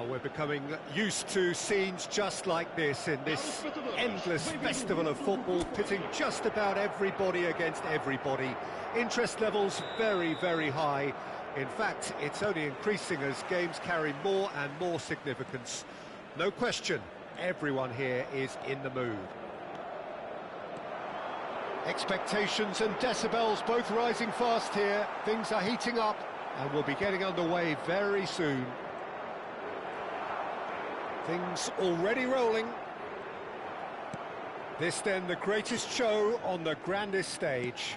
Well, we're becoming used to scenes just like this in this endless festival of football, pitting just about everybody against everybody. Interest levels very, very high. In fact, it's only increasing as games carry more and more significance. No question, everyone here is in the mood. Expectations and decibels both rising fast here. Things are heating up and we'll be getting underway very soon. Things already rolling. This then the greatest show on the grandest stage.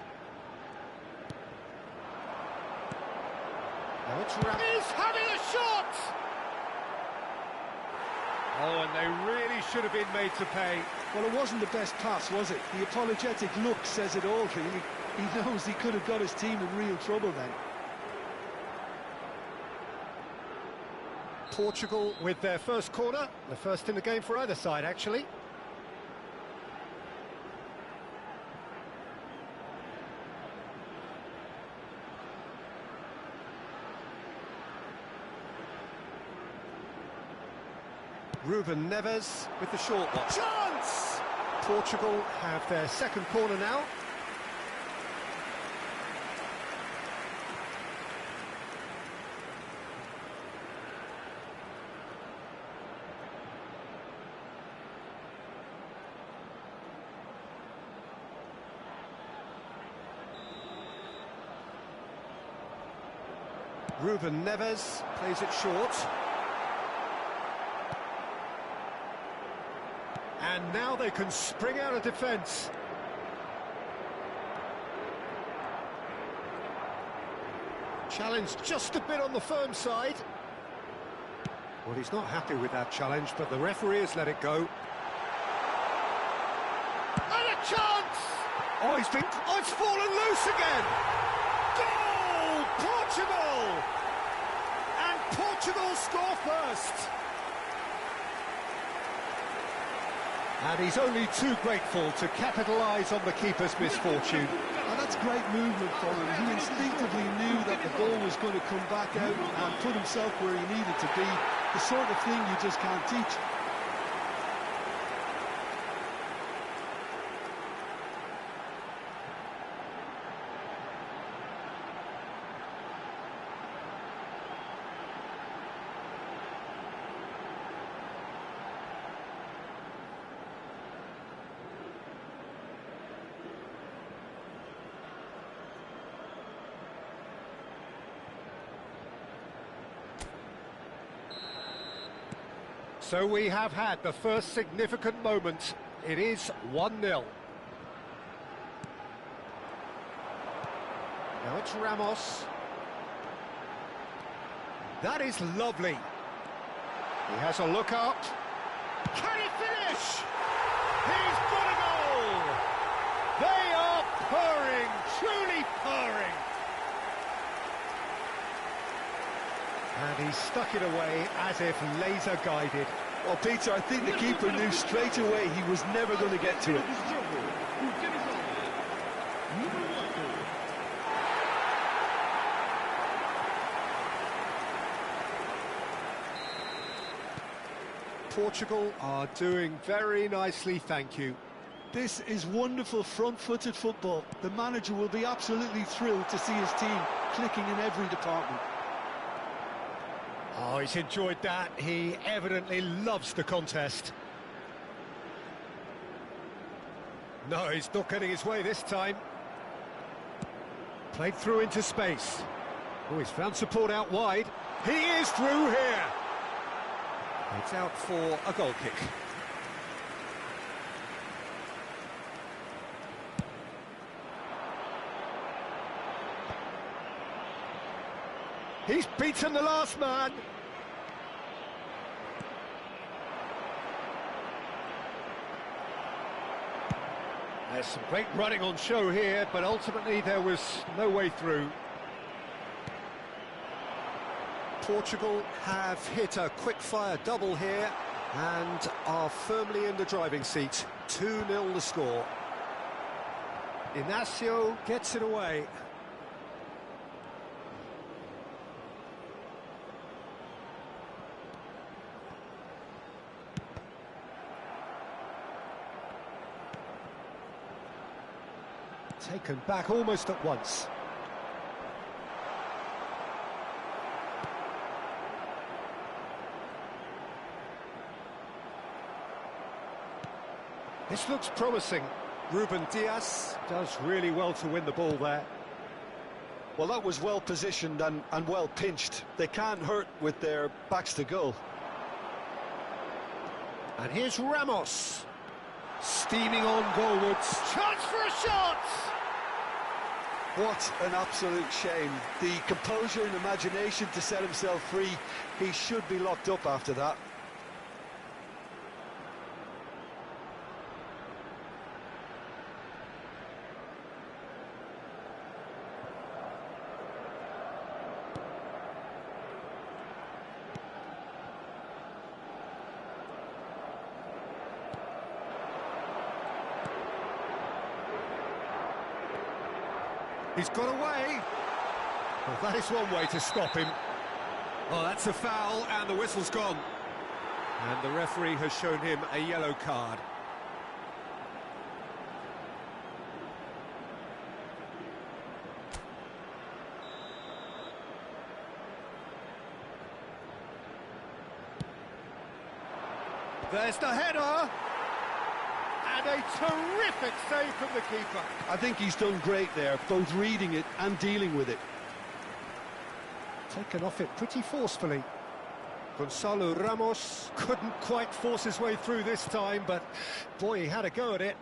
Now it's He's having a shot! Oh, and they really should have been made to pay. Well, it wasn't the best pass, was it? The apologetic look says it all, really. He knows he could have got his team in real trouble then. Portugal with their first corner, the first in the game for either side, actually. Ruben Neves with the short one. Chance! Portugal have their second corner now. Ruben Neves plays it short. And now they can spring out of defence. Challenge just a bit on the firm side. Well, he's not happy with that challenge, but the referee has let it go. And a chance! Oh, it's fallen loose again! Goal! Portugal! And Portugal score first! And he's only too grateful to capitalise on the keeper's misfortune. And that's great movement for him. He instinctively knew that the ball was going to come back out and put himself where he needed to be. The sort of thing you just can't teach. So we have had the first significant moment. It is 1-0. Now it's Ramos. That is lovely. He has a look up. Can he finish? He's got a goal! They are purring, truly purring. And he stuck it away as if laser-guided. Well, Peter, I think the keeper knew straight away he was never going to get to it. Portugal are doing very nicely, thank you. This is wonderful front-footed football. The manager will be absolutely thrilled to see his team clicking in every department. Oh, he's enjoyed that. He evidently loves the contest. No, he's not getting his way this time. Played through into space. Oh, he's found support out wide. He is through here. It's out for a goal kick. He's beaten the last man. There's some great running on show here, but ultimately there was no way through. Portugal have hit a quick-fire double here and are firmly in the driving seat. 2-0 the score. Inacio gets it away. Taken back almost at once. This looks promising. Ruben Diaz. Does really well to win the ball there. Well, that was well positioned and well pinched. They can't hurt with their backs to goal. And here's Ramos. Steaming on goalwards. Chance for a shot! What an absolute shame. The composure and imagination to set himself free. He should be locked up after that. He's got away. Well, that is one way to stop him. Oh, that's a foul, and the whistle's gone. And the referee has shown him a yellow card. There's the header. And a terrific save from the keeper. I think he's done great there, both reading it and dealing with it. Taken off it pretty forcefully. Gonzalo Ramos couldn't quite force his way through this time, but boy, he had a go at it.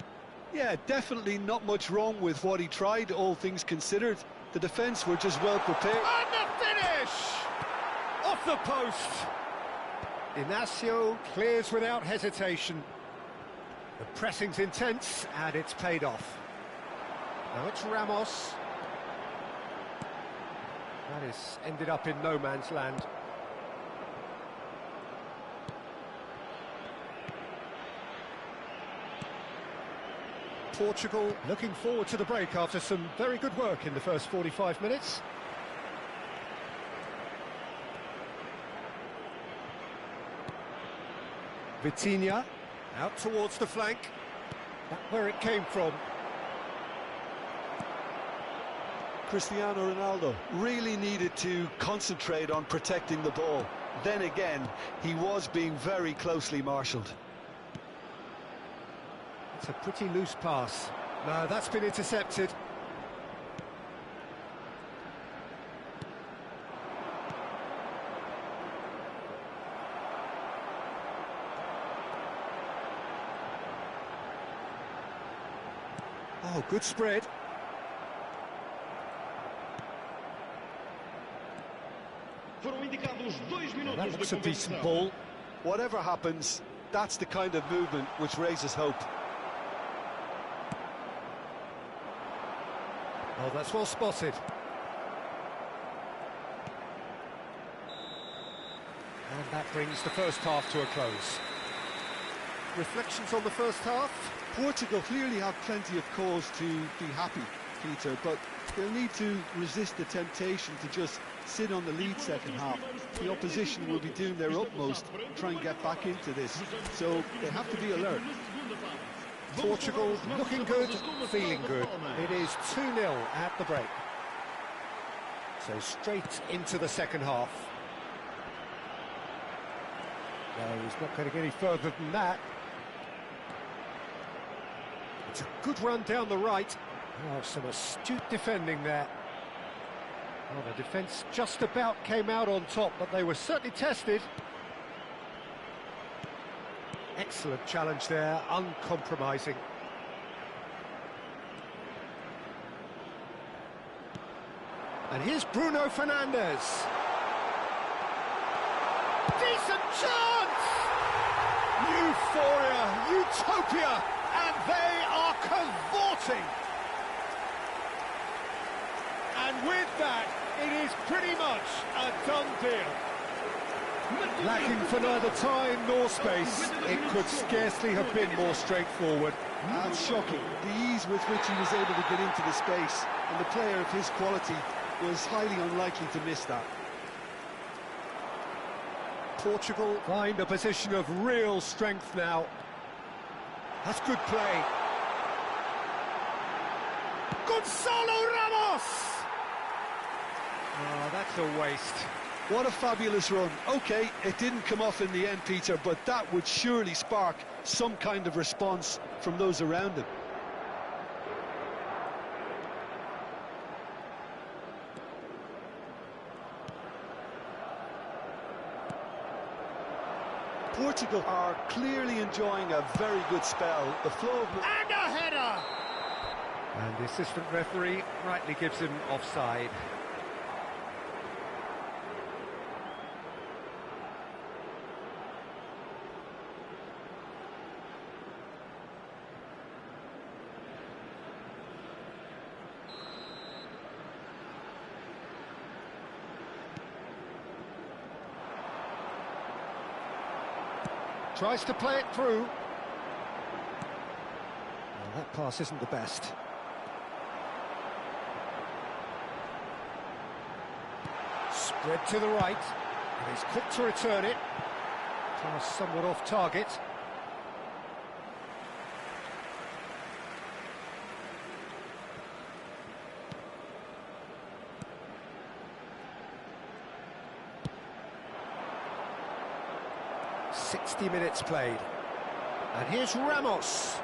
Yeah, definitely not much wrong with what he tried, all things considered. The defence were just well prepared. And the finish! Off the post. Inacio clears without hesitation. The pressing's intense, and it's paid off. Now it's Ramos. That is ended up in no man's land. Portugal looking forward to the break after some very good work in the first 45 minutes. Vitinha. Out towards the flank. That's where it came from. Cristiano Ronaldo really needed to concentrate on protecting the ball. Then again, he was being very closely marshalled. It's a pretty loose pass. No, that's been intercepted. Oh, good spread. Well, that looks a decent ball. Whatever happens, that's the kind of movement which raises hope. Oh, that's well spotted. And that brings the first half to a close. Reflections on the first half? Portugal clearly have plenty of cause to be happy, Peter, but they'll need to resist the temptation to just sit on the lead second half. The opposition will be doing their utmost to try and get back into this, so they have to be alert. Portugal looking good, feeling good. It is 2-0 at the break. So straight into the second half. No, he's not going to get any further than that. It's a good run down the right. Oh, some astute defending there. Well, the defence just about came out on top, but they were certainly tested. Excellent challenge there, uncompromising. And here's Bruno Fernandes. Decent chance! Euphoria, utopia, and they are cavorting. And with that, it is pretty much a done deal. Lacking for neither time nor space, it could scarcely have been more straightforward. That's shocking, the ease with which he was able to get into the space, and the player of his quality was highly unlikely to miss that. Portugal find a position of real strength now. That's good play. Gonzalo Ramos! Oh, that's a waste. What a fabulous run. OK, it didn't come off in the end, Peter, but that would surely spark some kind of response from those around him. Portugal are clearly enjoying a very good spell. The flow of... And a header! And the assistant referee rightly gives him offside. Tries to play it through. Well, that pass isn't the best. Spread to the right, and he's quick to return it. Pass somewhat off target. "60 minutes played. And here's Ramos.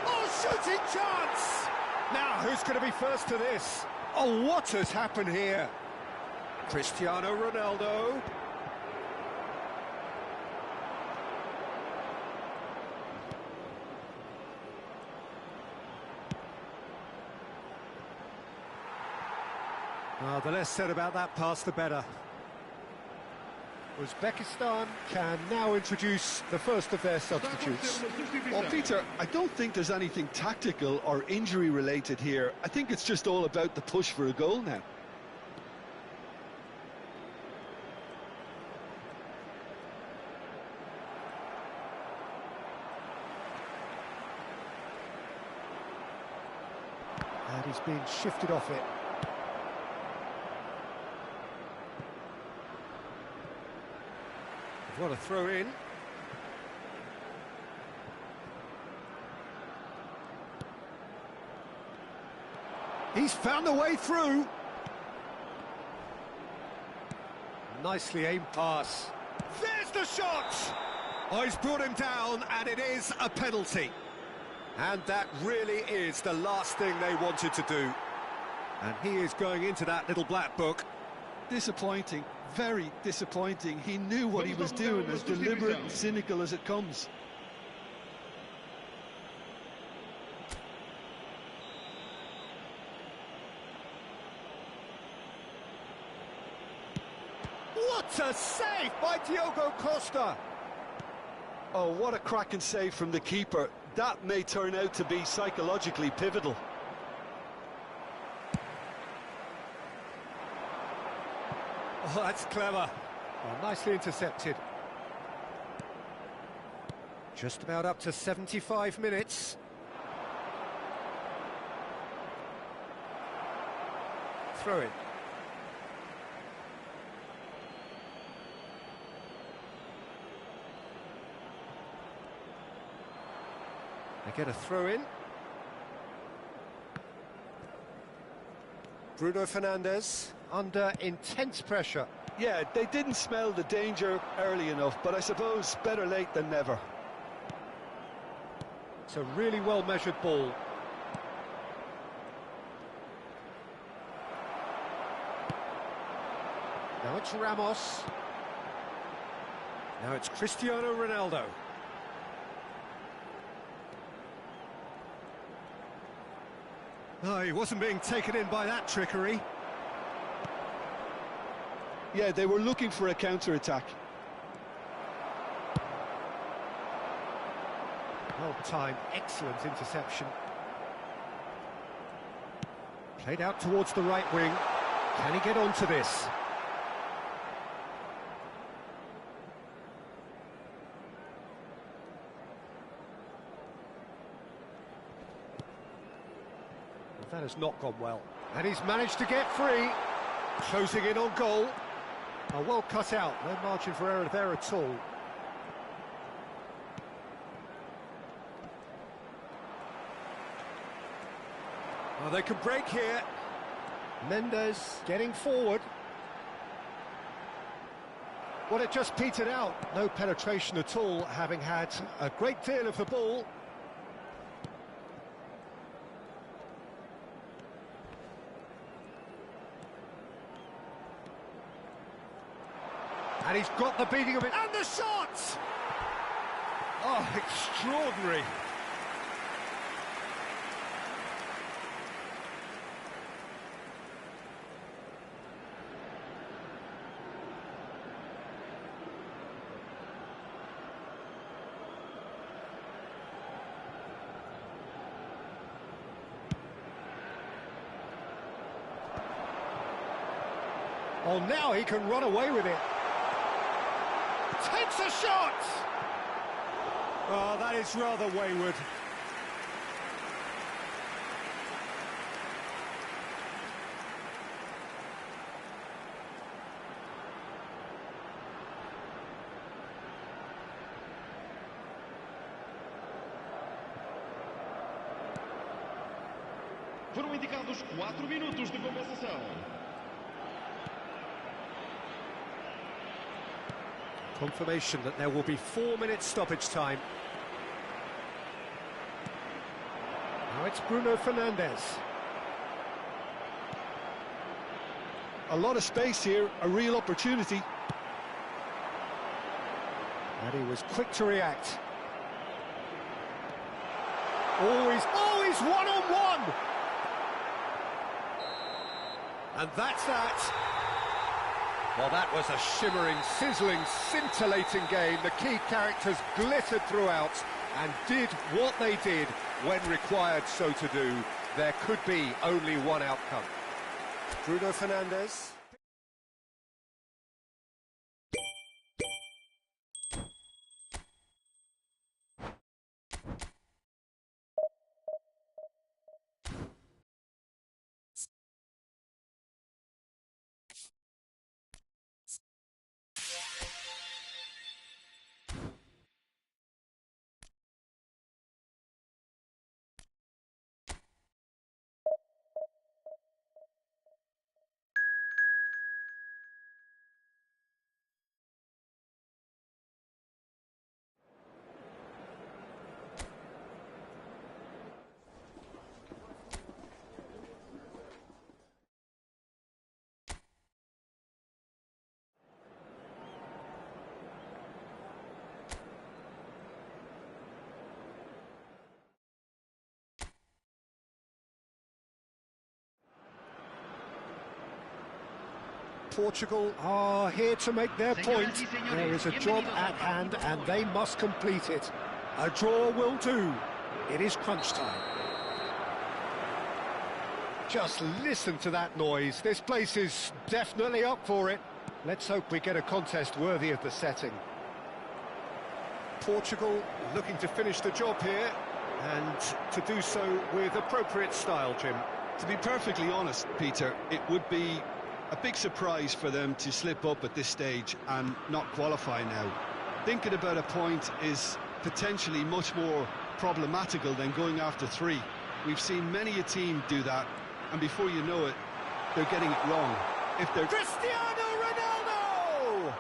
Oh, shooting chance! Now, who's going to be first to this? Oh, what has happened here? Cristiano Ronaldo. Well, the less said about that pass, the better. Uzbekistan can now introduce the first of their substitutes. Well, Peter, I don't think there's anything tactical or injury related here. I think it's just all about the push for a goal now. And he's been shifted off it. What a throw in. He's found the way through. Nicely aimed pass. There's the shot! Oh, he's brought him down, and it is a penalty. And that really is the last thing they wanted to do. And he is going into that little black book. Disappointing, very disappointing. He knew what he was doing, as deliberate and cynical as it comes. What a save by Diogo Costa! Oh, what a cracking save from the keeper. That may turn out to be psychologically pivotal. Oh, that's clever. Oh, nicely intercepted. Just about up to 75 minutes. Throw in. They get a throw in. Bruno Fernandes under intense pressure. Yeah, they didn't smell the danger early enough, but I suppose better late than never. It's a really well-measured ball. Now it's Ramos. Now it's Cristiano Ronaldo. Oh, he wasn't being taken in by that trickery. Yeah, they were looking for a counter-attack. Well-timed, excellent interception. Played out towards the right wing. Can he get onto this? That has not gone well. And he's managed to get free. Closing in on goal. Oh, well cut out. No margin for error there at all. Oh, they can break here. Mendes getting forward. Well, it just petered out. No penetration at all, having had a great deal of the ball. And he's got the beating of it. And the shot! Oh, extraordinary. Oh, now he can run away with it. Takes a shot! Oh, that is rather wayward. Foram indicados 4 minutos de compensação. Confirmation that there will be 4 minutes stoppage time. Now it's Bruno Fernandes. A lot of space here, a real opportunity. And he was quick to react. Always one-on-one! And that's that. Well, that was a shimmering, sizzling, scintillating game. The key characters glittered throughout and did what they did when required so to do. There could be only one outcome. Bruno Fernandes. Portugal are here to make their point. There is a job at hand and they must complete it. A draw will do. It is crunch time. Just listen to that noise. This place is definitely up for it. Let's hope we get a contest worthy of the setting. Portugal looking to finish the job here and to do so with appropriate style, Jim. To be perfectly honest, Peter, it would be a big surprise for them to slip up at this stage and not qualify now. Thinking about a point is potentially much more problematical than going after 3. We've seen many a team do that, and before you know it, they're getting it wrong. If they're... Cristiano Ronaldo!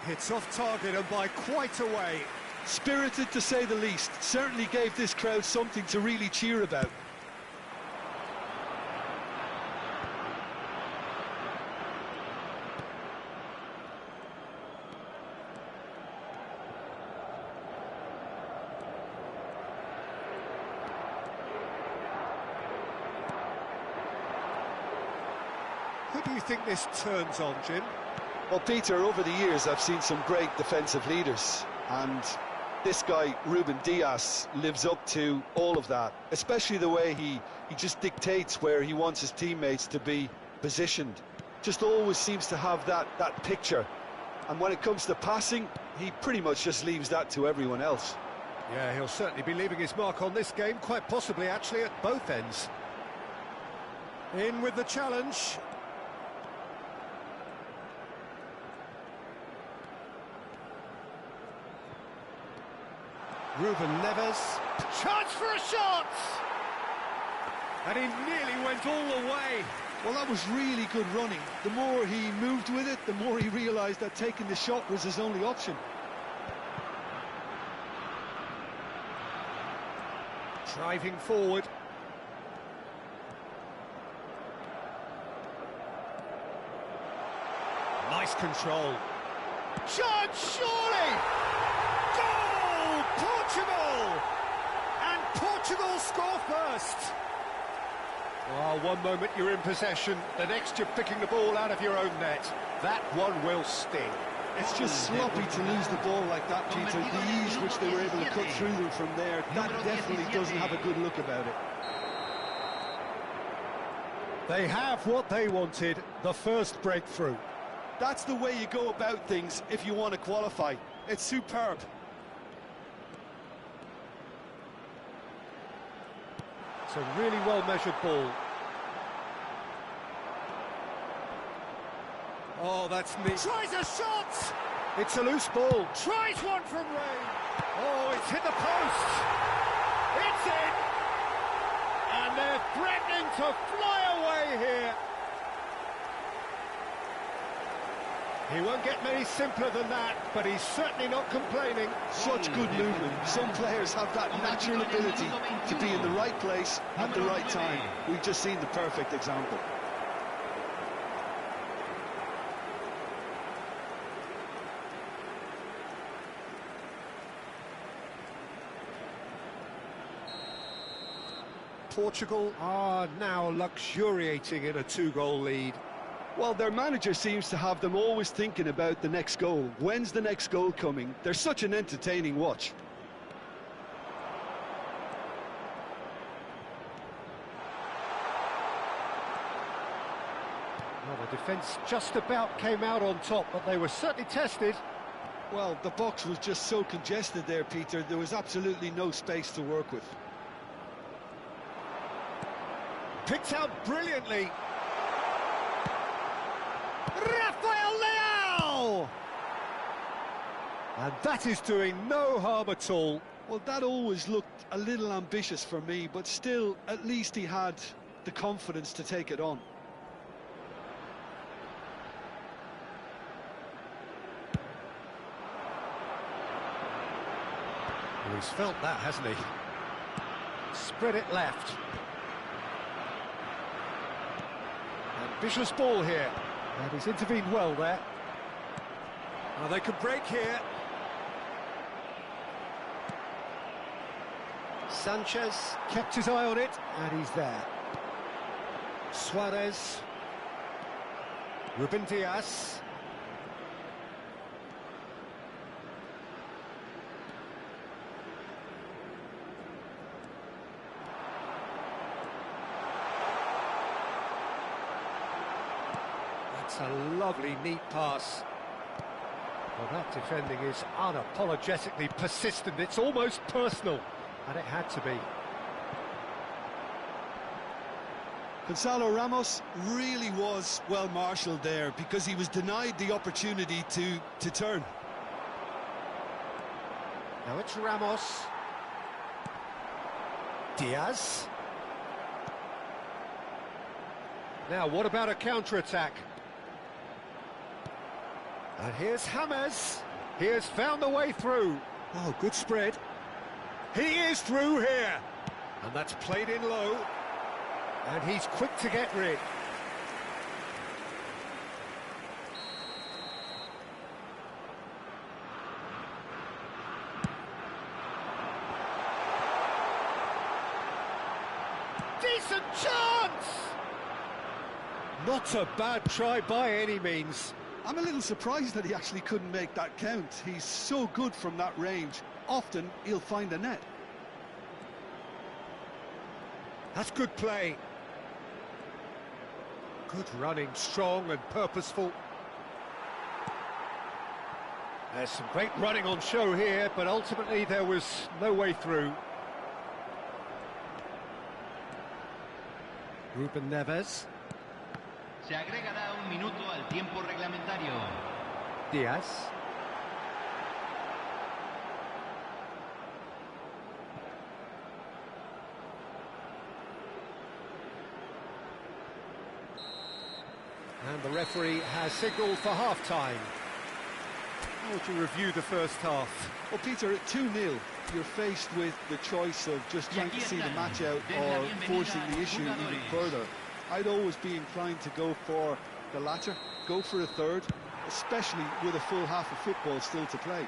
It's off target and by quite a way. Spirited to say the least. Certainly gave this crowd something to really cheer about. Who do you think this turns on, Jim? Well, Peter, over the years I've seen some great defensive leaders, and this guy, Ruben Dias, lives up to all of that, especially the way he just dictates where he wants his teammates to be positioned. Just always seems to have that picture, and when it comes to passing, he pretty much just leaves that to everyone else. Yeah, he'll certainly be leaving his mark on this game, quite possibly actually at both ends. In with the challenge. Ruben Neves, chance for a shot! And he nearly went all the way. Well, that was really good running. The more he moved with it, the more he realised that taking the shot was his only option. Driving forward. Nice control. Chance, surely! Goal! Portugal! And Portugal score first. Oh, one moment you're in possession, the next you're picking the ball out of your own net. That one will sting. It's just sloppy to lose the ball like that, Peter. The ease which they were able to cut through them from there, that definitely doesn't have a good look about it. They have what they wanted, the first breakthrough. That's the way you go about things if you want to qualify. It's superb. It's a really well-measured ball. Oh, that's neat. Tries a shot! It's a loose ball. Tries one from range. Oh, it's hit the post. It's in! And they're threatening to fly away here. He won't get many simpler than that, but he's certainly not complaining. Such good movement. Some players have that natural ability to be in the right place at the right time. We've just seen the perfect example. Portugal are now luxuriating in a two-goal lead. Well, their manager seems to have them always thinking about the next goal. When's the next goal coming? They're such an entertaining watch. Well, the defence just about came out on top, but they were certainly tested. Well, the box was just so congested there, Peter. There was absolutely no space to work with. Picked out brilliantly. Rafael Leao! And that is doing no harm at all. Well, that always looked a little ambitious for me, but still, at least he had the confidence to take it on. Well, he's felt that, hasn't he? Spread it left. Ambitious ball here. And he's intervened well there. Well, they could break here. Sanchez kept his eye on it, and he's there. Suarez. Ruben Diaz. That's a lovely, neat pass. Well, that defending is unapologetically persistent. It's almost personal, and it had to be. Gonzalo Ramos really was well marshalled there because he was denied the opportunity to turn. Now it's Ramos. Diaz. Now, what about a counter-attack? And here's James. He has found the way through. Oh, good spread. He is through here. And that's played in low. And he's quick to get rid. Decent chance! Not a bad try by any means. I'm a little surprised that he actually couldn't make that count. He's so good from that range. Often he'll find a net. That's good play. Good running, strong and purposeful. There's some great running on show here, but ultimately there was no way through. Ruben Neves. Se agregará un minuto al tiempo reglamentario. Diaz. And the referee has signalled for half-time. How would you review the first half? Well, Peter, at 2-0, you're faced with the choice of just trying to see the match out or forcing the issue even further. I'd always be inclined to go for the latter, go for a third, especially with a full half of football still to play.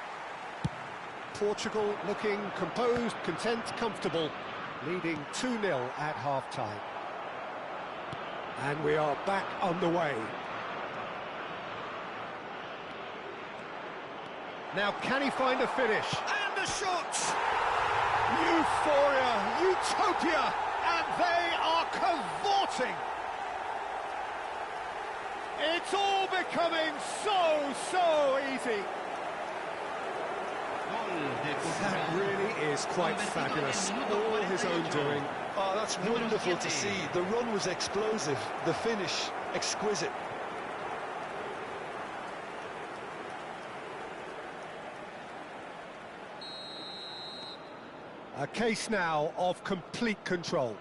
Portugal looking composed, content, comfortable, leading 2-0 at half-time. And we are back underway. Now, can he find a finish? And the shot! Euphoria, utopia, and they are cavorting. It's all becoming so easy. That really is quite fabulous. All his own doing. Oh, that's wonderful to see. The run was explosive, the finish exquisite. A case now of complete control.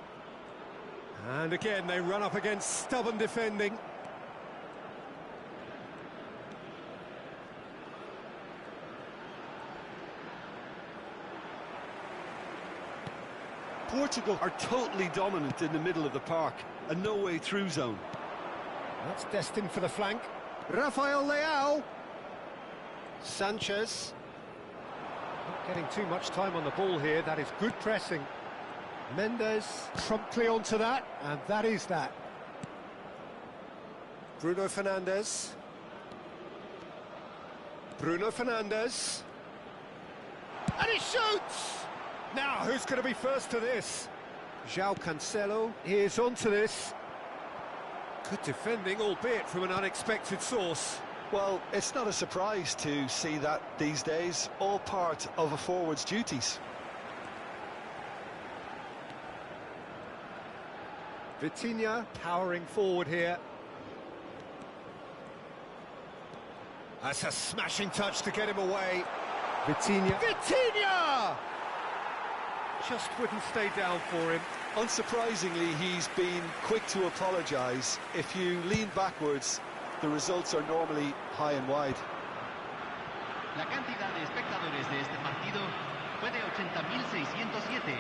And again, they run up against stubborn defending. Portugal are totally dominant in the middle of the park, a no-way through zone. That's destined for the flank. Rafael Leao. Sanchez. Not getting too much time on the ball here. That is good pressing. Mendes promptly onto that, and that is that. Bruno Fernandes. Bruno Fernandes. And he shoots! Now, who's going to be first to this? João Cancelo is onto this. Good defending, albeit from an unexpected source. Well, it's not a surprise to see that these days, all part of a forward's duties. Vitinha powering forward here. That's a smashing touch to get him away. Vitinha. Vitinha! Just wouldn't stay down for him. Unsurprisingly, he's been quick to apologise. If you lean backwards, the results are normally high and wide. La cantidad de espectadores de este partido fue de 80.607.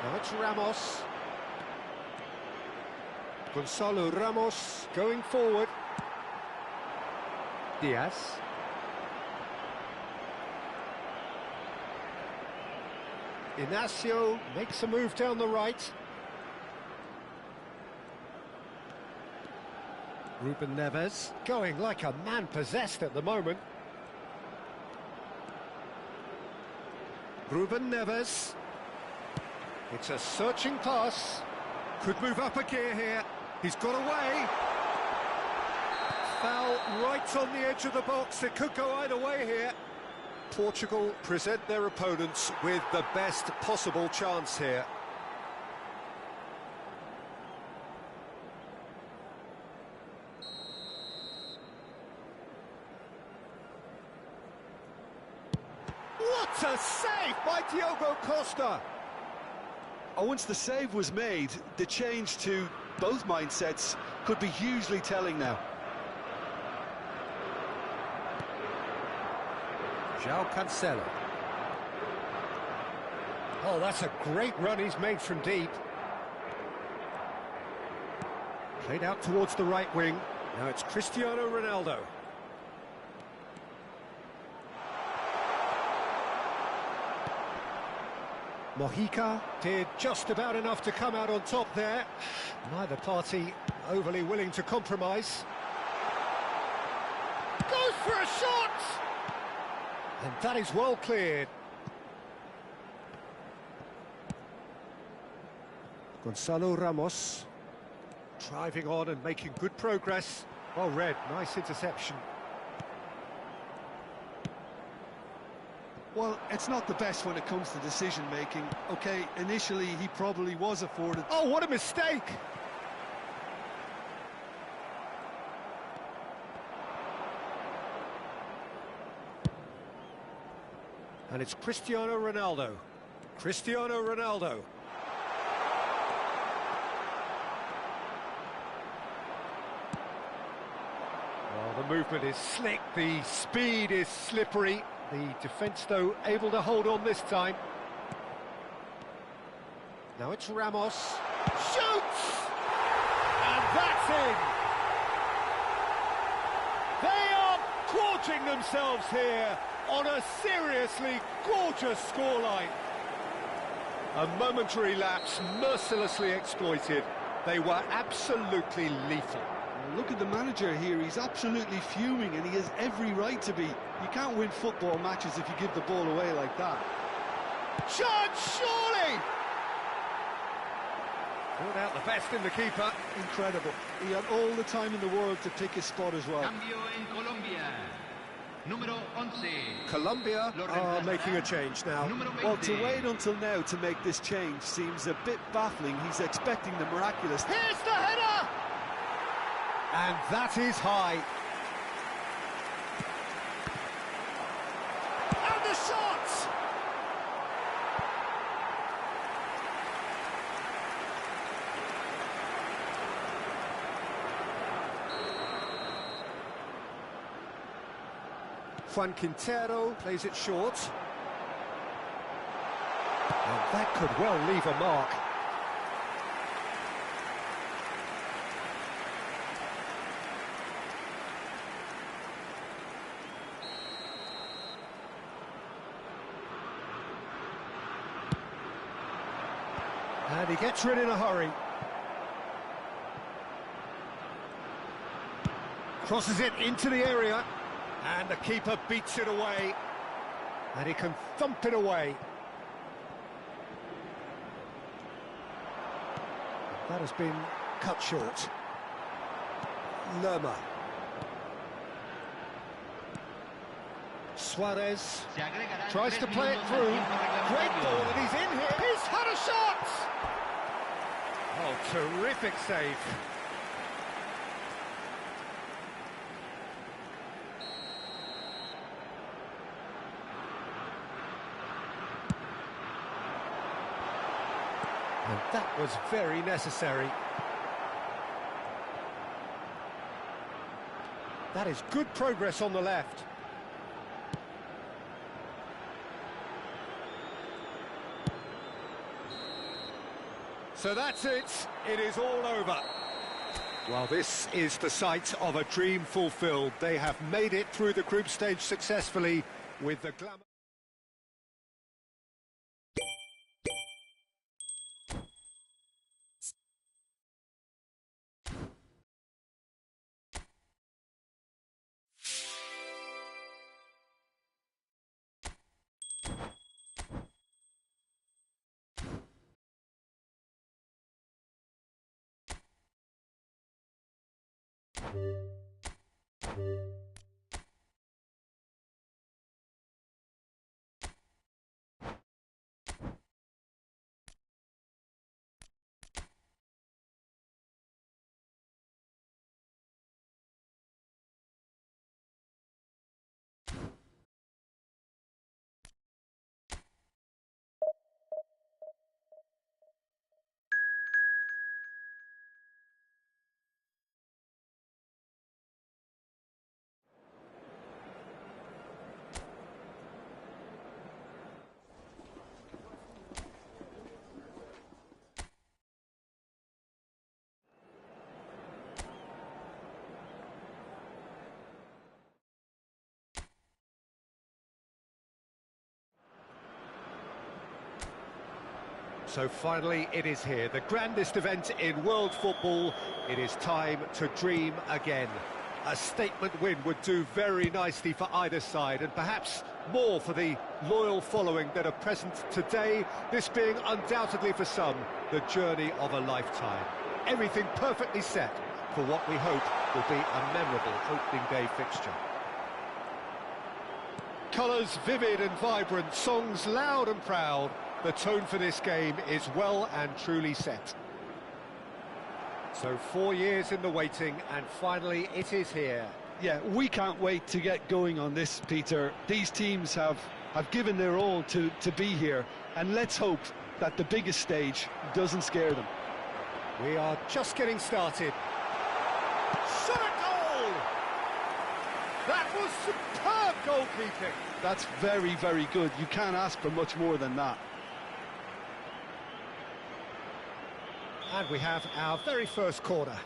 Now it's Ramos. Gonzalo Ramos going forward. Diaz. Inacio makes a move down the right. Ruben Neves going like a man possessed at the moment. Ruben Neves. It's a searching pass. Could move up a gear here. He's got away. Foul right on the edge of the box. It could go either way here. Portugal present their opponents with the best possible chance here. What a save by Diogo Costa! Once the save was made, the change to both mindsets could be hugely telling now. João Cancelo. Oh, that's a great run he's made from deep. Played out towards the right wing. Now it's Cristiano Ronaldo. Mojica did just about enough to come out on top there. Neither party overly willing to compromise. Goes for a shot! And that is well cleared. Gonzalo Ramos driving on and making good progress. Well read, nice interception. Well, it's not the best when it comes to decision-making. OK, initially he probably was afforded... Oh, what a mistake! And it's Cristiano Ronaldo. Cristiano Ronaldo. Well, the movement is slick, the speed is slippery. The defence, though, able to hold on this time. Now it's Ramos. Shoots! And that's in! They are gorging themselves here on a seriously gorgeous scoreline. A momentary lapse mercilessly exploited. They were absolutely lethal. Look at the manager here, he's absolutely fuming and he has every right to be. You can't win football matches if you give the ball away like that. Chance, surely! Brought out the best in the keeper. Incredible. He had all the time in the world to pick his spot as well. Cambio en Colombia. Número 11. Colombia are making a change now. Well, to wait until now to make this change seems a bit baffling. He's expecting the miraculous. Here's the header! And that is high. And the shot! Juan Quintero plays it short. And that could well leave a mark. And he gets rid in a hurry. Crosses it into the area. And the keeper beats it away. And he can thump it away. That has been cut short. Lerma. Suarez tries to play it through. Great ball, and he's in here. He's had a shot! Oh, terrific save. And that was very necessary. That is good progress on the left. So that's it. It is all over. Well, this is the sight of a dream fulfilled. They have made it through the group stage successfully with the glamour. So finally it is here, the grandest event in world football. It is time to dream again. A statement win would do very nicely for either side, and perhaps more for the loyal following that are present today, this being undoubtedly for some the journey of a lifetime. Everything perfectly set for what we hope will be a memorable opening day fixture. Colours vivid and vibrant, songs loud and proud. The tone for this game is well and truly set. So 4 years in the waiting, and finally it is here. Yeah, we can't wait to get going on this, Peter. These teams have given their all to be here, and let's hope that the biggest stage doesn't scare them. We are just getting started. Shot a goal! That was superb goalkeeping. That's very, very good. You can't ask for much more than that. And we have our very first corner.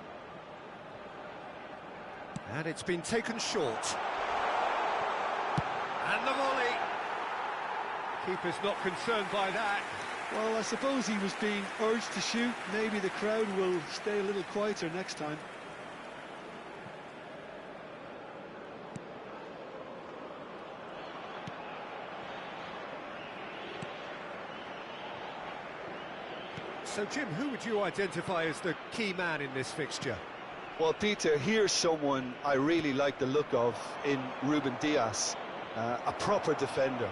And it's been taken short. And the volley. Keeper's not concerned by that. Well, I suppose he was being urged to shoot. Maybe the crowd will stay a little quieter next time. So, Jim, who would you identify as the key man in this fixture? Well, Peter, here's someone I really like the look of in Ruben Dias, a proper defender.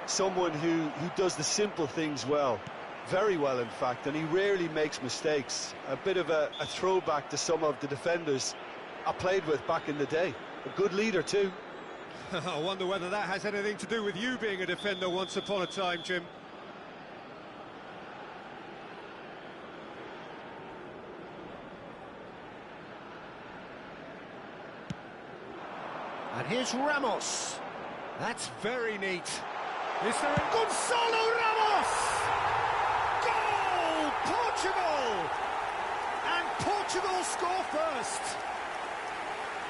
Someone who does the simple things well, very well in fact, and he rarely makes mistakes. A bit of a throwback to some of the defenders I played with back in the day. A good leader too. I wonder whether that has anything to do with you being a defender once upon a time, Jim. And here's Ramos. That's very neat. Is there a Gonzalo Ramos? Goal! Portugal! And Portugal score first.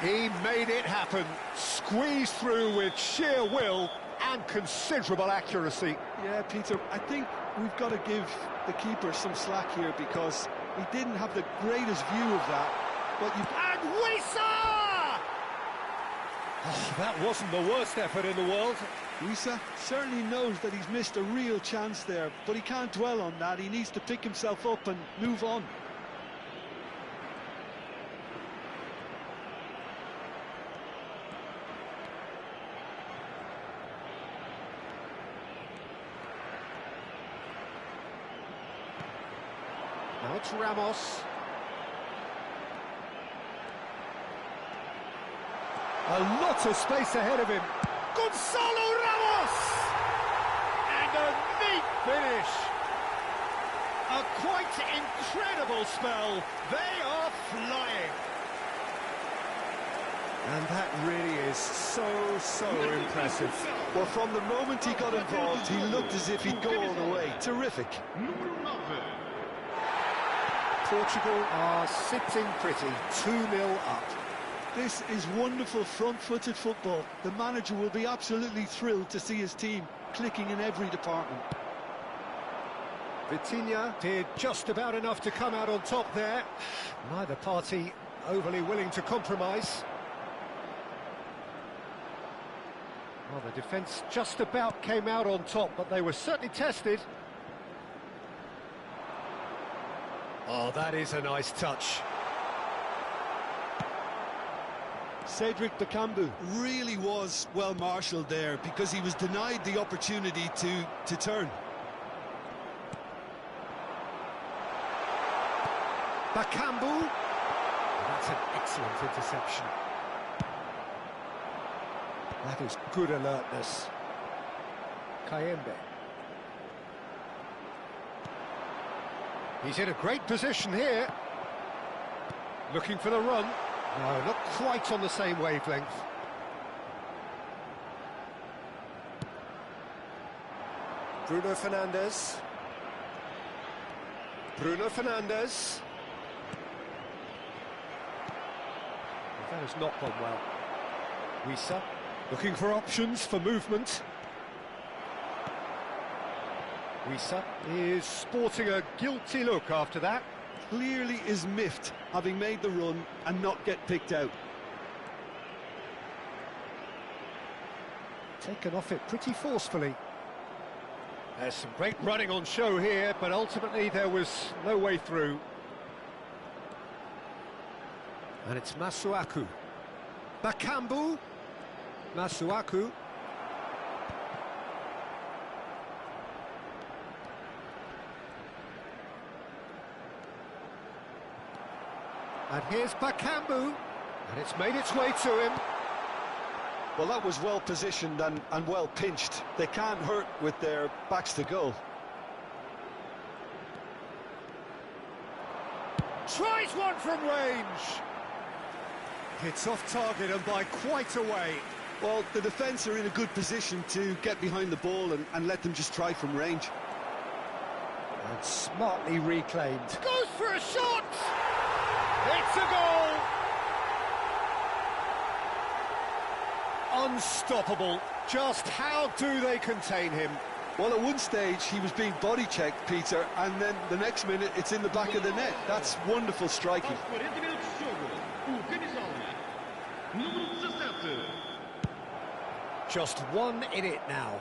He made it happen. Squeezed through with sheer will and considerable accuracy. Yeah, Peter, I think we've got to give the keeper some slack here because he didn't have the greatest view of that. But you... And Wissa! Oh, that wasn't the worst effort in the world. Wissa certainly knows that he's missed a real chance there, but he can't dwell on that. He needs to pick himself up and move on. Now it's Ramos. A lot of space ahead of him. Gonzalo Ramos! And a neat finish. A quite incredible spell. They are flying. And that really is so impressive. Well, from the moment he got involved, he looked as if he'd go all the way. Terrific. Portugal are sitting pretty, 2-0 up. This is wonderful front-footed football. The manager will be absolutely thrilled to see his team clicking in every department. Vitinha did just about enough to come out on top there. Neither party overly willing to compromise. Well, the defence just about came out on top, but they were certainly tested. Oh, that is a nice touch. Cedric Bakambu really was well marshalled there because he was denied the opportunity to turn. Bakambu. That's an excellent interception. That is good alertness. Kayembe. He's in a great position here. Looking for the run. No, not quite on the same wavelength. Bruno Fernandes. Bruno Fernandes. That has not gone well. Wissa looking for options for movement. Wissa is sporting a guilty look after that. Clearly is miffed, having made the run and not get picked out. Taken off it pretty forcefully. There's some great running on show here, but ultimately there was no way through. And it's Masuaku. Bakambu. Masuaku. And here's Bakambu, and it's made its way to him. Well, that was well positioned and well pinched. They can't hurt with their backs to goal. Tries one from range. It's off target and by quite a way. Well, the defence are in a good position to get behind the ball and let them just try from range. And smartly reclaimed. Goes for a shot! It's a goal! Unstoppable. Just how do they contain him? Well, at one stage he was being body checked, Peter, and then the next minute it's in the back of the net. That's wonderful striking. Just one in it now.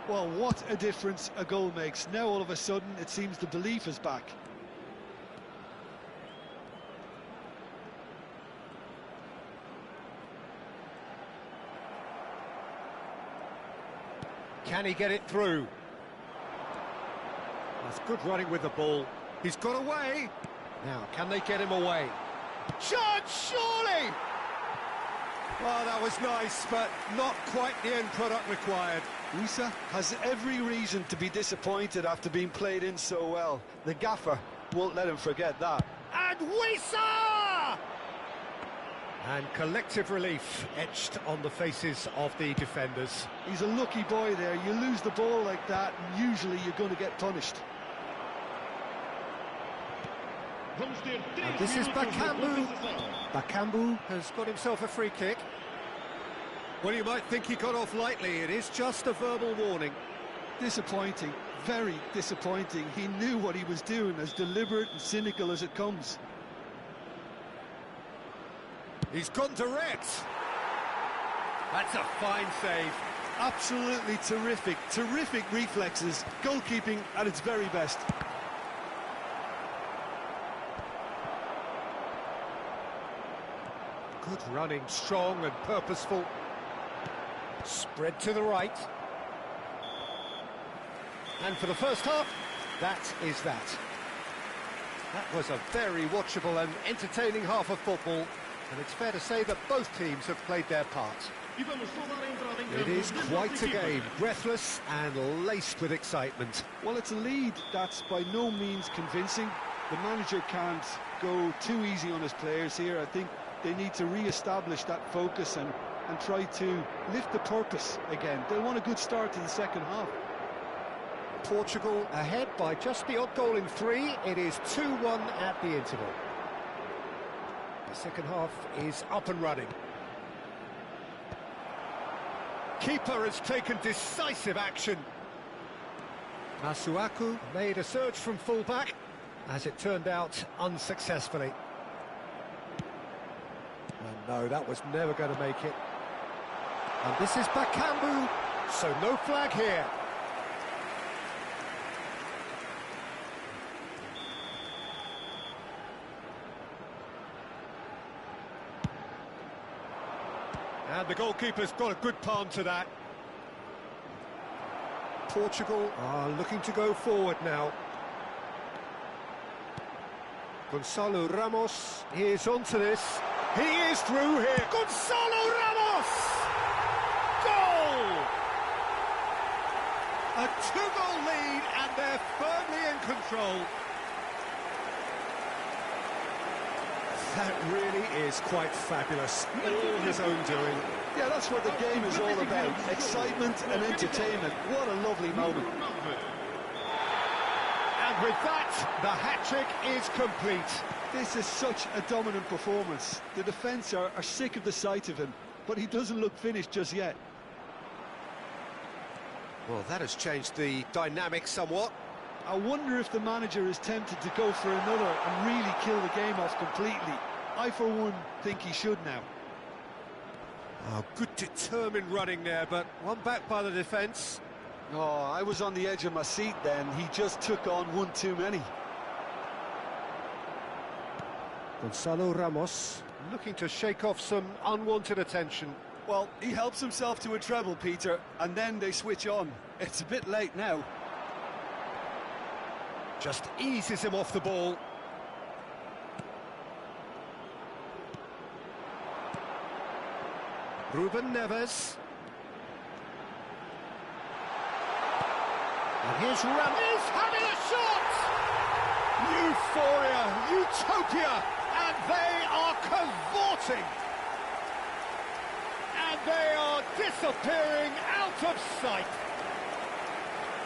Well, what a difference a goal makes. Now all of a sudden it seems the belief is back. Can he get it through? That's good running with the ball. He's got away. Now, can they get him away? Chance, surely! Well, that was nice, but not quite the end product required. Wissa has every reason to be disappointed after being played in so well. The gaffer won't let him forget that. And Wissa! And collective relief etched on the faces of the defenders. He's a lucky boy there. You lose the ball like that, and usually you're going to get punished. And this is Bakambu. Bakambu has got himself a free kick. Well, you might think he got off lightly. It is just a verbal warning. Disappointing, very disappointing. He knew what he was doing, as deliberate and cynical as it comes. He's gone direct. That's a fine save. Absolutely terrific, terrific reflexes. Goalkeeping at its very best. Good running, strong and purposeful. Spread to the right. And for the first half, that is that. That was a very watchable and entertaining half of football. And it's fair to say that both teams have played their part. It is quite a game, breathless and laced with excitement. Well, it's a lead that's by no means convincing. The manager can't go too easy on his players here. I think they need to re-establish that focus and try to lift the purpose again. They'll want a good start to the second half. Portugal ahead by just the odd goal in 3. It is 2-1 at the interval. The second half is up and running. Keeper has taken decisive action. Masuaku made a surge from full-back, as it turned out unsuccessfully. And no, that was never going to make it. And this is Bakambu, so no flag here. And the goalkeeper's got a good palm to that. Portugal are looking to go forward now. Gonzalo Ramos is onto this. He is through here. Gonzalo Ramos! Goal! A 2-goal lead and they're firmly in control. That really is quite fabulous. All his own doing. Yeah, that's what the game is all about. Excitement and entertainment. What a lovely moment. And with that, the hat-trick is complete. This is such a dominant performance. The defence are sick of the sight of him, but he doesn't look finished just yet. Well, that has changed the dynamic somewhat. I wonder if the manager is tempted to go for another and really kill the game off completely. I, for one, think he should now. Oh, good determined running there, but one back by the defence. Oh, I was on the edge of my seat then. He just took on one too many. Gonzalo Ramos looking to shake off some unwanted attention. Well, he helps himself to a treble, Peter, and then they switch on. It's a bit late now. Just eases him off the ball. Ruben Neves. And here's Ramos having a shot! Euphoria, utopia, and they are cavorting. They are disappearing out of sight.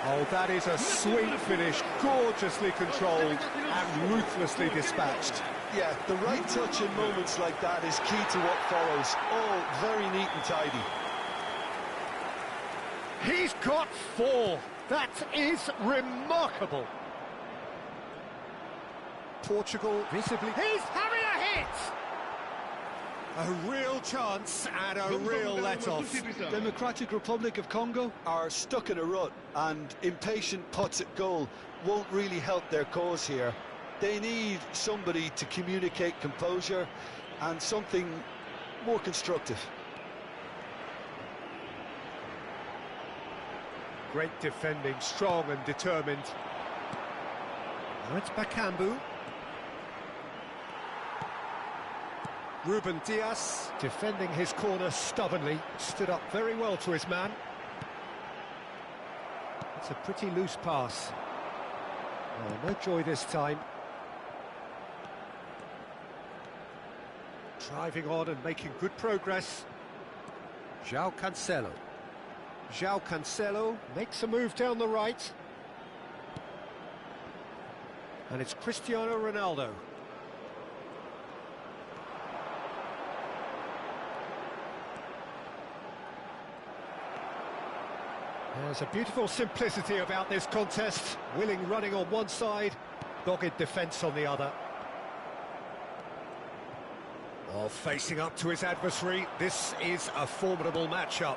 Oh, that is a sweet finish, gorgeously controlled and ruthlessly dispatched. Yeah, the right touch in moments like that is key to what follows. Oh, very neat and tidy. He's got 4. That is remarkable. Portugal visibly... He's having a hit! A real chance and a real let-off. Democratic Republic of Congo are stuck in a rut, and impatient putts at goal won't really help their cause here. They need somebody to communicate composure and something more constructive. Great defending, strong and determined. Now it's Bakambu. Ruben Dias, defending his corner stubbornly, stood up very well to his man. It's a pretty loose pass. Oh, no joy this time. Driving on and making good progress. João Cancelo. João Cancelo makes a move down the right. And it's Cristiano Ronaldo. There's a beautiful simplicity about this contest. Willing running on one side, dogged defence on the other. While facing up to his adversary, this is a formidable matchup.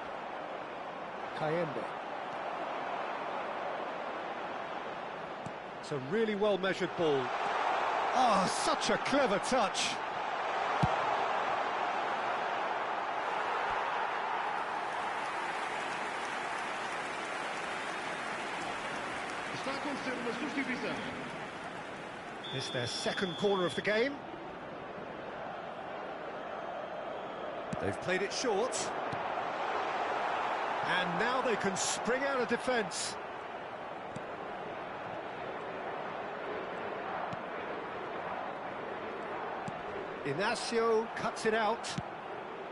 Kayembe. It's a really well-measured ball. Oh, such a clever touch. Está a acontecer uma substituição. It's their second corner of the game. They've played it short. And now they can spring out of defence. Inacio cuts it out.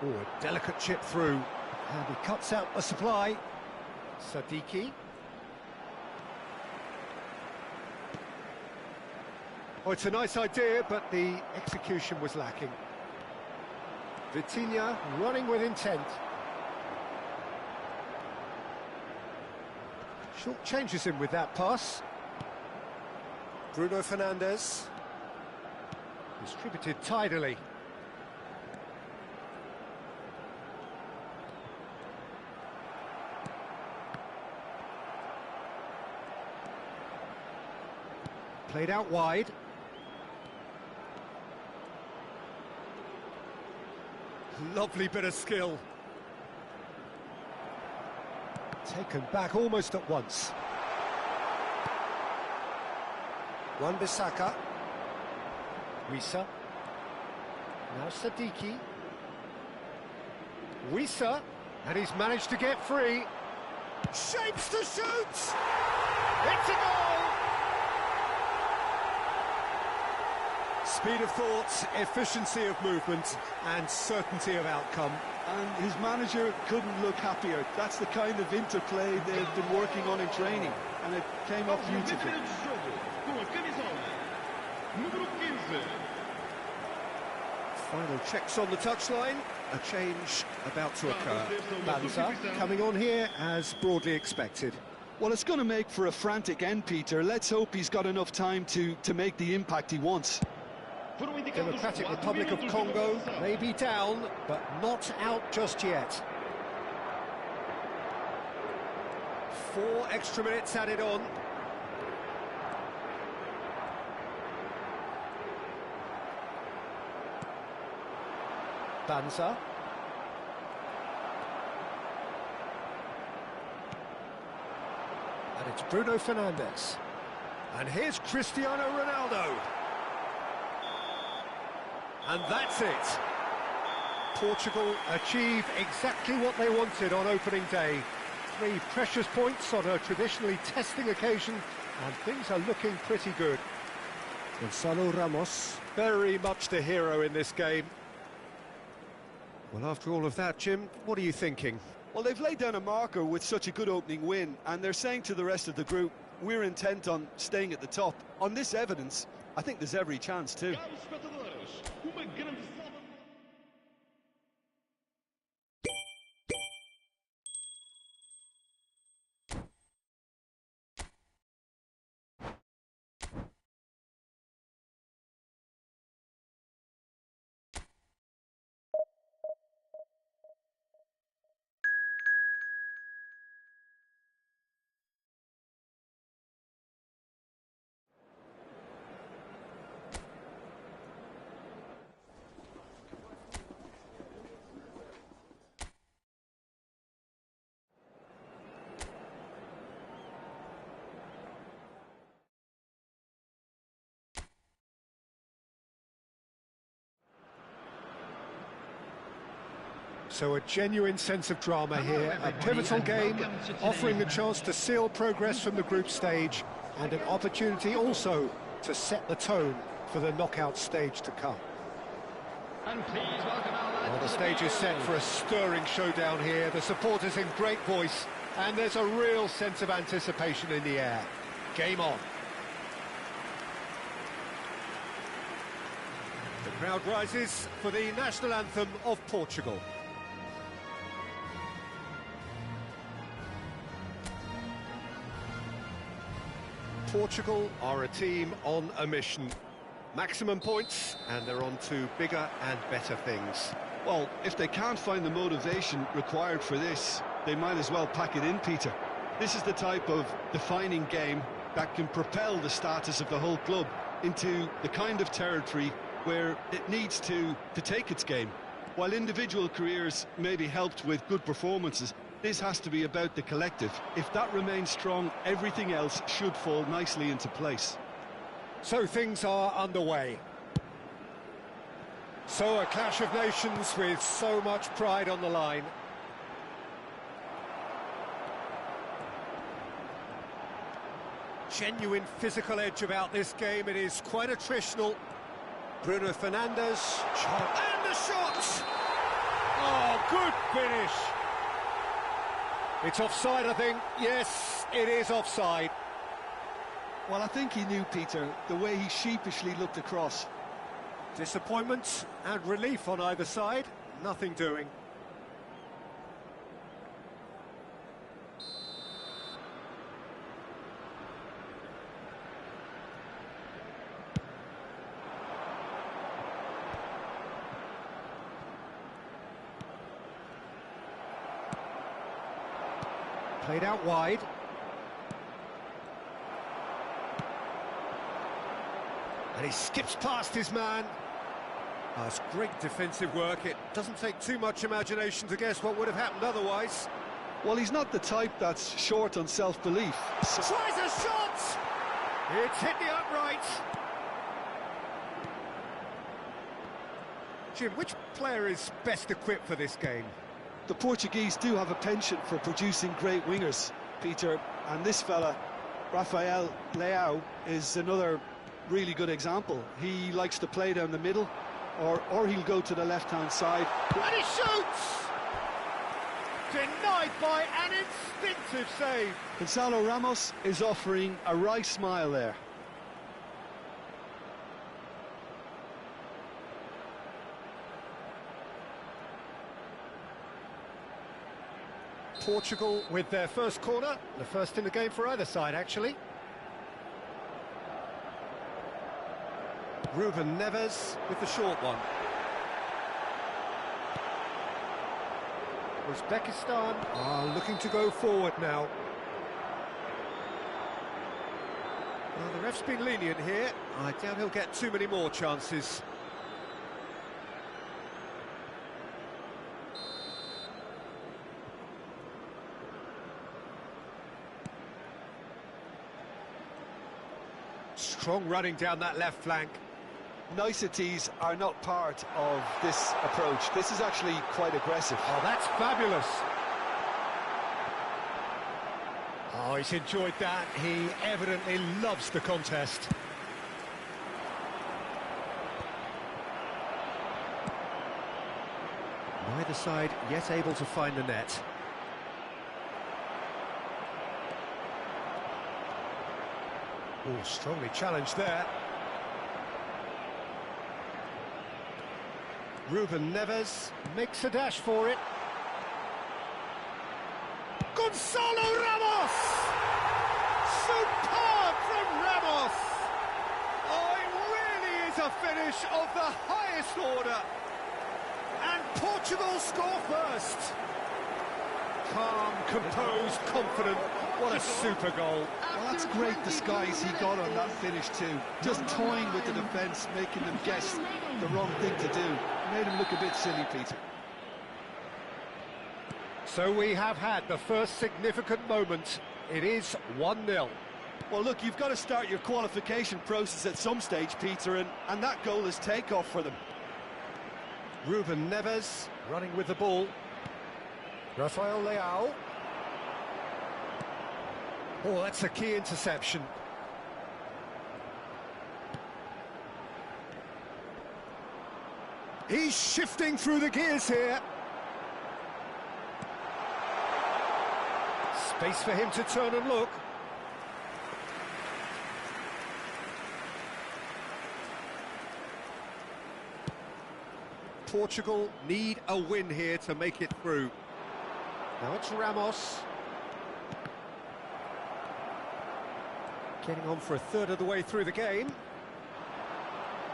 Oh, a delicate chip through. And he cuts out the supply. Sadiki. Oh, it's a nice idea, but the execution was lacking. Vitinha running with intent. Short changes him with that pass. Bruno Fernandes. Distributed tidily. Played out wide. Lovely bit of skill. Taken back almost at once. Wan-Bissaka. Wissa. Now Sadiki. Wissa. And he's managed to get free. Shapes to shoot! It's a goal! Speed of thought, efficiency of movement, and certainty of outcome. And his manager couldn't look happier. That's the kind of interplay they've been working on in training, and it came up beautifully. Final checks on the touchline. A change about to occur. Banza coming on here as broadly expected. Well, it's going to make for a frantic end, Peter. Let's hope he's got enough time to make the impact he wants. Democratic Republic of Congo may be down, but not out just yet. 4 extra minutes added on. Banza. And it's Bruno Fernandes. And here's Cristiano Ronaldo. And that's it. Portugal achieve exactly what they wanted on opening day. 3 precious points on a traditionally testing occasion, and things are looking pretty good. Gonzalo Ramos, very much the hero in this game. Well, after all of that, Jim, what are you thinking? Well, they've laid down a marker with such a good opening win, and they're saying to the rest of the group, we're intent on staying at the top. On this evidence, I think there's every chance too. Caros espectadores, uma grande salva. So a genuine sense of drama here, a pivotal game, offering the chance to seal progress from the group stage and an opportunity also to set the tone for the knockout stage to come. And please welcome our lads. Well, the stage is set for a stirring showdown here, the supporters in great voice, and there's a real sense of anticipation in the air. Game on. The crowd rises for the national anthem of Portugal. Portugal are a team on a mission. Maximum points, and they're on to bigger and better things. Well, if they can't find the motivation required for this, they might as well pack it in, Peter. This is the type of defining game that can propel the status of the whole club into the kind of territory where it needs to take its game. While individual careers may be helped with good performances, this has to be about the collective. If that remains strong, everything else should fall nicely into place. So things are underway. So a clash of nations with so much pride on the line. Genuine physical edge about this game. It is quite attritional. Bruno Fernandes, and the shot! Oh, good finish! It's offside, I think. Yes, it is offside. Well, I think he knew, Peter, the way he sheepishly looked across. Disappointment and relief on either side. Nothing doing. Played out wide. And he skips past his man. Oh, it's great defensive work. It doesn't take too much imagination to guess what would have happened otherwise. Well, he's not the type that's short on self-belief. Tries a shot! It's hit the upright. Jim, which player is best equipped for this game? The Portuguese do have a penchant for producing great wingers, Peter, and this fella, Rafael Leao, is another really good example. He likes to play down the middle, or he'll go to the left-hand side. And he shoots! Denied by an instinctive save. Gonzalo Ramos is offering a wry smile there. Portugal with their first corner, the first in the game for either side, actually. Ruben Neves with the short one. Uzbekistan are looking to go forward now. Well, the ref's been lenient here. I doubt he'll get too many more chances. Strong running down that left flank. Niceties are not part of this approach. This is actually quite aggressive. Oh, that's fabulous. Oh, he's enjoyed that. He evidently loves the contest. Neither side yet able to find the net. Oh, strongly challenged there. Ruben Neves makes a dash for it. Gonzalo Ramos! Superb from Ramos! Oh, it really is a finish of the highest order. And Portugal score first. Calm, composed, confident. What a super goal. Well, that's great disguise he got on that finish too. Just toying with the defence, making them guess the wrong thing to do. Made him look a bit silly, Peter. So we have had the first significant moment. It is 1-0. Well, look, you've got to start your qualification process at some stage, Peter, and that goal is takeoff for them. Ruben Neves running with the ball. Rafael Leao. Oh, that's a key interception. He's shifting through the gears here. Space for him to turn and look. Portugal need a win here to make it through. Now it's Ramos. Getting on for a third of the way through the game.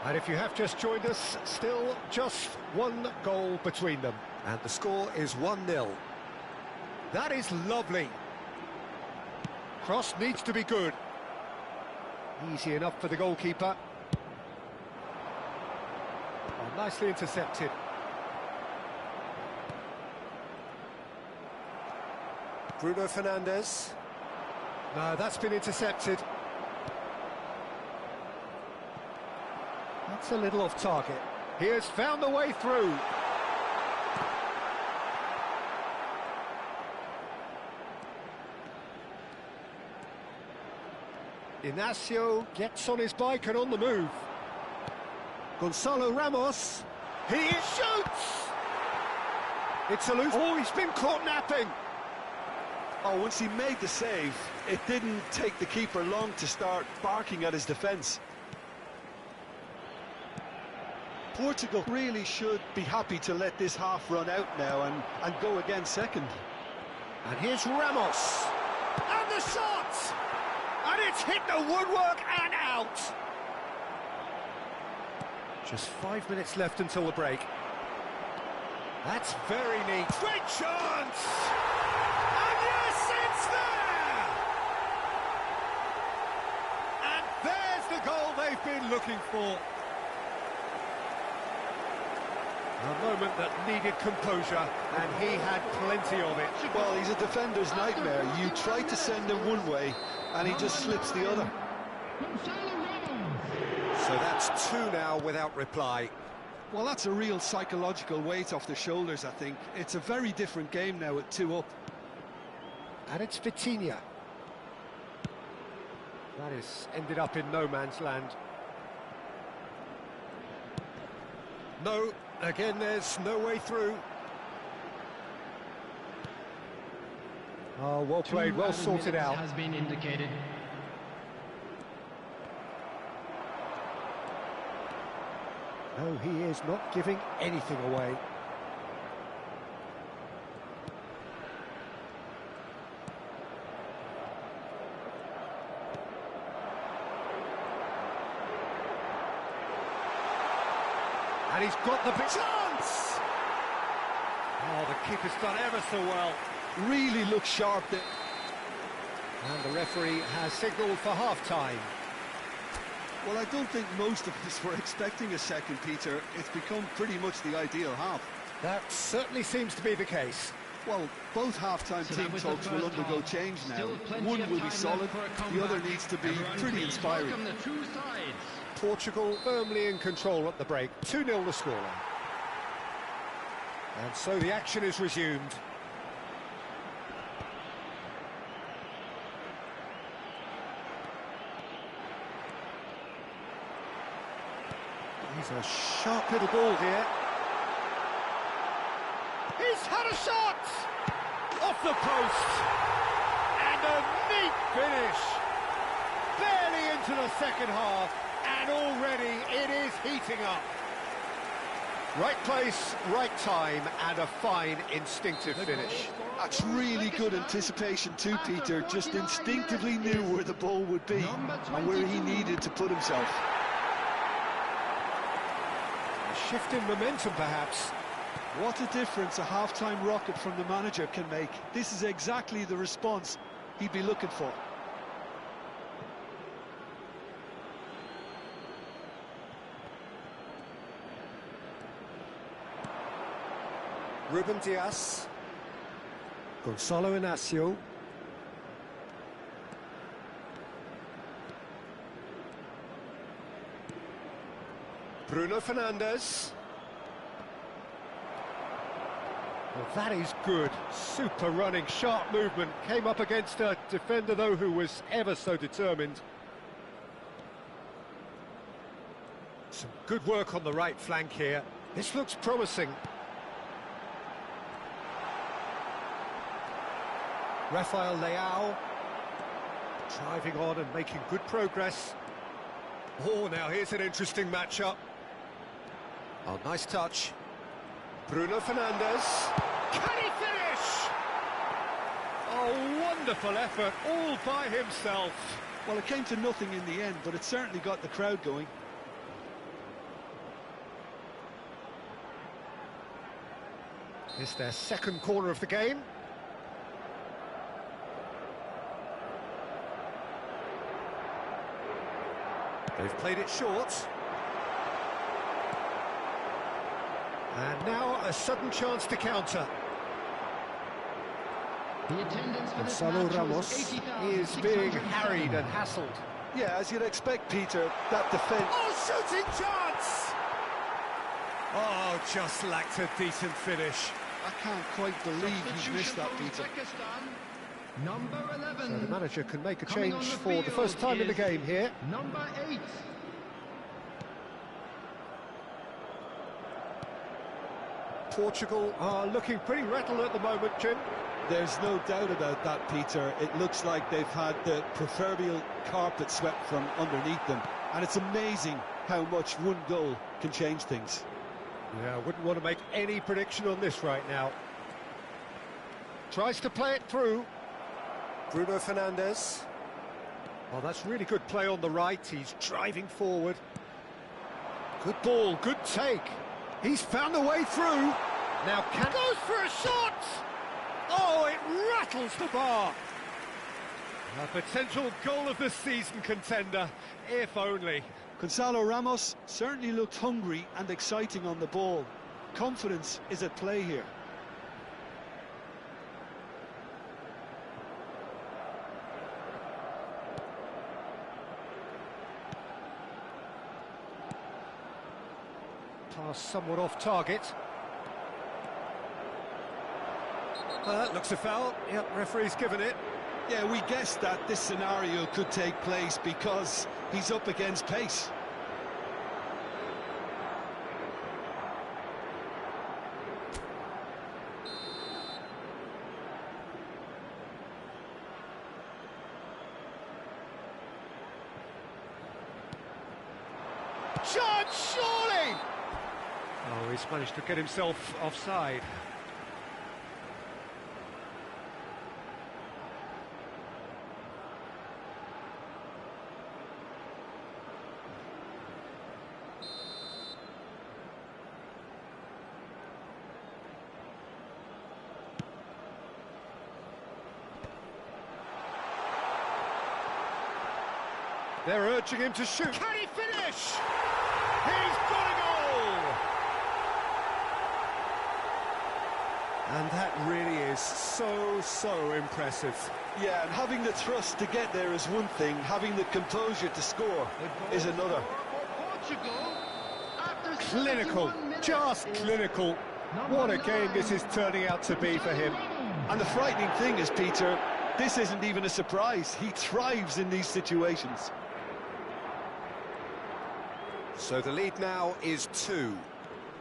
And if you have just joined us, still just one goal between them. And the score is 1-0. That is lovely. Cross needs to be good. Easy enough for the goalkeeper. Oh, nicely intercepted. Bruno Fernandes. No, that's been intercepted. That's a little off target. He has found the way through. Inacio gets on his bike and on the move. Gonzalo Ramos. He shoots! It's a loose. Oh, he's been caught napping. Oh, once he made the save, it didn't take the keeper long to start barking at his defence. Portugal really should be happy to let this half run out now and go again second. And here's Ramos. And the shot! And it's hit the woodwork and out. Just 5 minutes left until the break. That's very neat. Great chance! And yes, it's there! And there's the goal they've been looking for. A moment that needed composure, and he had plenty of it. Well, he's a defender's nightmare. You try to send him one way, and he just slips the other. So that's 2 now without reply. Well, that's a real psychological weight off the shoulders, I think. It's a very different game now at 2 up. And it's Vitinha. That is ended up in no man's land. No, again there's no way through. Oh, well played, well sorted out. Has been indicated. No, he is not giving anything away. And he's got the big chance! Oh, the keeper's done ever so well. Really looks sharp there. And the referee has signalled for half-time. Well, I don't think most of us were expecting a second, Peter. It's become pretty much the ideal half. That certainly seems to be the case. Well, both half-time team talks will undergo change now. One will be solid, the other needs to be pretty inspiring. Portugal firmly in control at the break. 2-0 the scoreline. And so the action is resumed. He's a sharp little ball here. He's had a shot! Off the post! And a neat finish! Barely into the second half, and already it is heating up. Right place, right time, and a fine instinctive finish. That's really good anticipation too, Peter. Just instinctively knew where the ball would be and where he needed to put himself. A shift in momentum, perhaps. What a difference a half-time rocket from the manager can make. This is exactly the response he'd be looking for. Ruben Dias. Gonzalo Inacio. Bruno Fernandes. Well, that is good. Super running, sharp movement. Came up against a defender, though, who was ever so determined. Some good work on the right flank here. This looks promising. Rafael Leao, driving on and making good progress. Oh, now here's an interesting matchup. Oh, nice touch. Bruno Fernandes. Can he finish? Oh, wonderful effort, all by himself. Well, it came to nothing in the end, but it certainly got the crowd going. It's their second corner of the game. They've played it short. And now a sudden chance to counter. Gonzalo Ramos is being harried and hassled. Yeah, as you'd expect, Peter, that defence... Oh, shooting chance! Oh, just lacked a decent finish. I can't quite believe he's missed that, Peter. Number 11. So the manager can make a change for the first time in the game here. Number 8. Portugal are looking pretty rattled at the moment, Jim. There's no doubt about that, Peter. It looks like they've had the proverbial carpet swept from underneath them. And it's amazing how much one goal can change things. Yeah, I wouldn't want to make any prediction on this right now. Tries to play it through. Bruno Fernandes. Oh, that's really good play on the right. He's driving forward. Good ball, good take. He's found a way through. Now goes for a shot. Oh, it rattles the bar. A potential goal of the season contender, if only. Gonzalo Ramos certainly looked hungry and exciting on the ball. Confidence is at play here. Pass somewhat off target. Looks a foul. Yep, referee's given it. Yeah, we guessed that this scenario could take place because he's up against pace. Judge, surely! Oh, he's managed to get himself offside. They're urging him to shoot. Can he finish? He's got a goal! And that really is so impressive. Yeah, and having the thrust to get there is one thing, having the composure to score is another. Clinical, just clinical. What a game this is turning out to be for him. And the frightening thing is, Peter, this isn't even a surprise. He thrives in these situations. So the lead now is 2.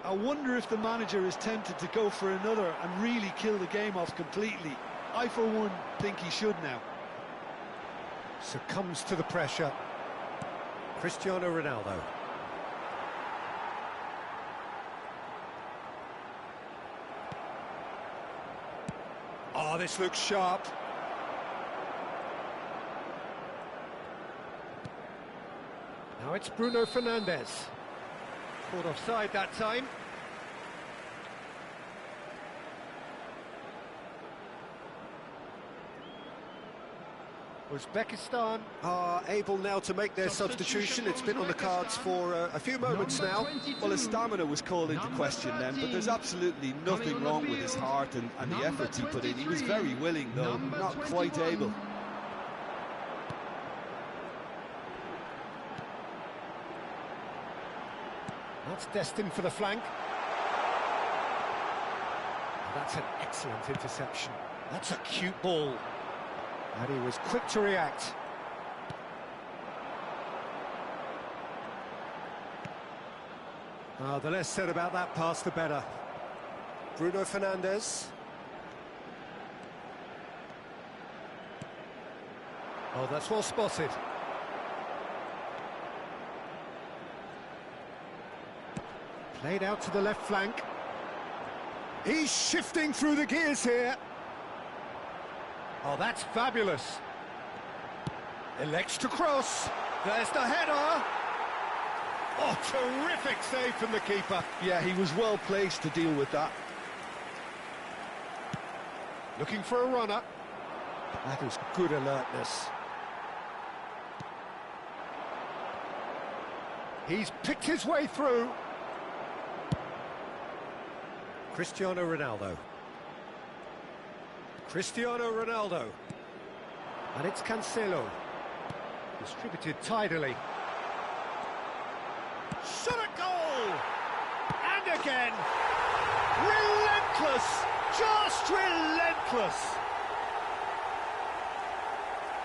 I wonder if the manager is tempted to go for another and really kill the game off completely. I, for one, think he should now. Succumbs to the pressure. Cristiano Ronaldo. Oh, this looks sharp. Now it's Bruno Fernandes. Caught offside that time. Uzbekistan are able now to make their substitution. It's been on the cards for a few moments now. Well, his stamina was called into question then, but there's absolutely nothing wrong with his heart and the efforts he put in. He was very willing, though, not quite able. That's destined for the flank. That's an excellent interception. That's a cute ball. And he was quick to react. The less said about that pass, the better. Bruno Fernandes. Oh, that's well spotted. Played out to the left flank. He's shifting through the gears here. Oh, that's fabulous. Elects to cross. There's the header. Oh, terrific save from the keeper. Yeah, he was well placed to deal with that. Looking for a runner. That is good alertness. He's picked his way through. Cristiano Ronaldo. Cristiano Ronaldo. And it's Cancelo. Distributed tidily. Shot at goal! And again! Relentless! Just relentless!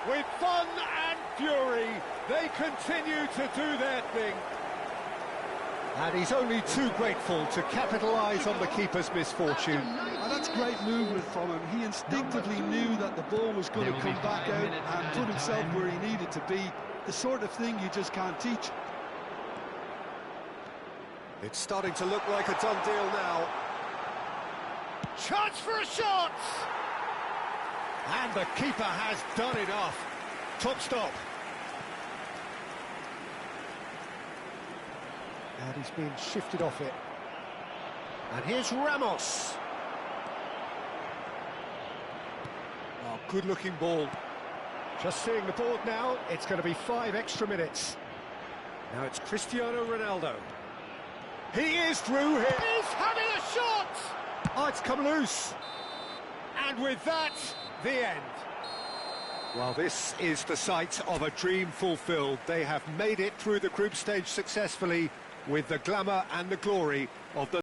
With fun and fury, they continue to do their thing. And he's only too grateful to capitalise on the keeper's misfortune. And that's great movement from him. He instinctively knew that the ball was going to come back out and put himself where he needed to be. The sort of thing you just can't teach. It's starting to look like a done deal now. Chance for a shot! And the keeper has done it off. Top stop. And he's been shifted off it. And here's Ramos. Oh, good-looking ball. Just seeing the board now, it's going to be 5 extra minutes. Now it's Cristiano Ronaldo. He is through here. He's having a shot! Oh, it's come loose. And with that, the end. Well, this is the sight of a dream fulfilled. They have made it through the group stage successfully with the glamour and the glory of the